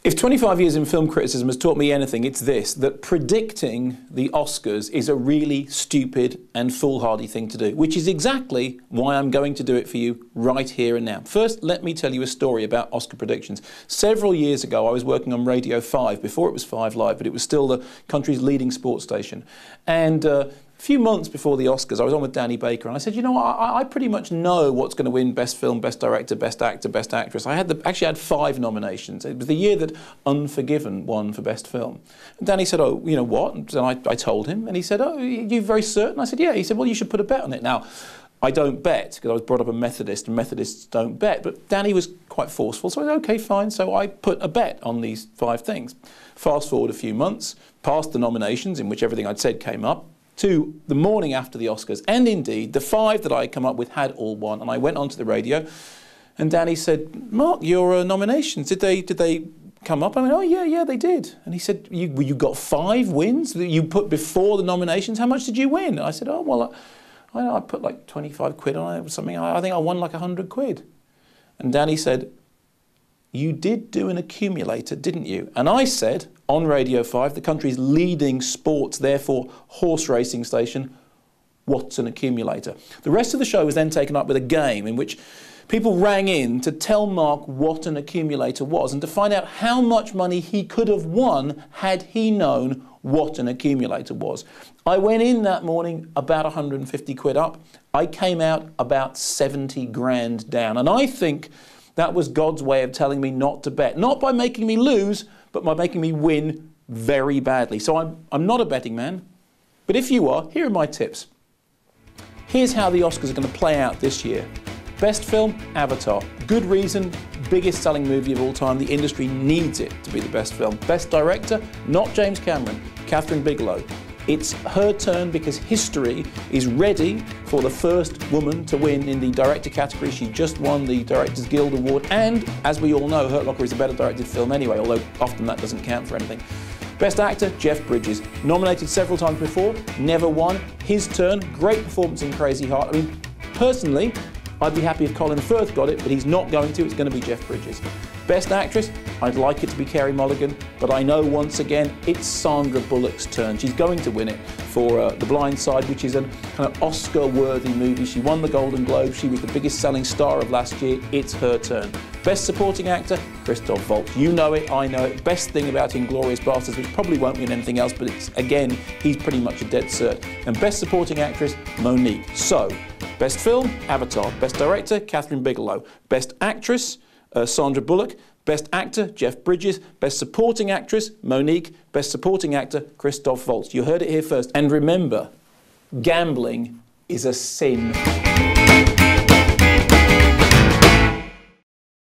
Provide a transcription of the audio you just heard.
If 25 years in film criticism has taught me anything, it's this, that predicting the Oscars is a really stupid and foolhardy thing to do, which is exactly why I'm going to do it for you right here and now. First, let me tell you a story about Oscar predictions. Several years ago, I was working on Radio 5, before it was 5 Live, but it was still the country's leading sports station. And a few months before the Oscars, I was on with Danny Baker, and I said, you know what, I pretty much know what's going to win Best Film, Best Director, Best Actor, Best Actress. I actually had 5 nominations. It was the year that Unforgiven won for Best Film. And Danny said, oh, you know what? And I told him, and he said, oh, you're very certain? I said, yeah. He said, well, you should put a bet on it. Now, I don't bet, because I was brought up a Methodist, and Methodists don't bet. But Danny was quite forceful, so I said, OK, fine. So I put a bet on these 5 things. Fast forward a few months, past the nominations, in which everything I'd said came up, to the morning after the Oscars, and indeed, the 5 that I had come up with had all won. And I went onto the radio, and Danny said, Mark, your nominations, did they come up? I went, oh, yeah, they did. And he said, you got 5 wins that you put before the nominations? How much did you win? And I said, oh, well, I put like 25 quid on it or something. I think I won like 100 quid. And Danny said, you did do an accumulator, didn't you? And I said, on Radio 5, the country's leading sports, therefore horse racing station, what's an accumulator? The rest of the show was then taken up with a game in which people rang in to tell Mark what an accumulator was and to find out how much money he could have won had he known what an accumulator was. I went in that morning about 150 quid up. I came out about 70 grand down. And I think that was God's way of telling me not to bet. Not by making me lose, but by making me win very badly. So I'm not a betting man. But if you are, here are my tips. Here's how the Oscars are going to play out this year. Best film, Avatar. Good reason, biggest selling movie of all time. The industry needs it to be the best film. Best director, not James Cameron, Catherine Bigelow. It's her turn because history is ready for the first woman to win in the director category. She just won the Directors Guild Award, and as we all know, Hurt Locker is a better directed film anyway, although often that doesn't count for anything. Best actor, Jeff Bridges. Nominated several times before, never won. His turn, great performance in Crazy Heart. I mean, personally, I'd be happy if Colin Firth got it, but he's not going to. It's going to be Jeff Bridges. Best actress, I'd like it to be Carey Mulligan, but I know once again it's Sandra Bullock's turn. She's going to win it for The Blind Side, which is a kind of Oscar-worthy movie. She won the Golden Globe. She was the biggest selling star of last year. It's her turn. Best supporting actor, Christoph Waltz. You know it, I know it. Best thing about Inglourious Basterds, which probably won't win anything else, but it's, again, he's pretty much a dead cert. And best supporting actress, Monique. So, best film, Avatar. Best director, Catherine Bigelow. Best actress, Sandra Bullock. Best actor, Jeff Bridges. Best supporting actress, Monique. Best supporting actor, Christoph Waltz. You heard it here first. And remember, gambling is a sin.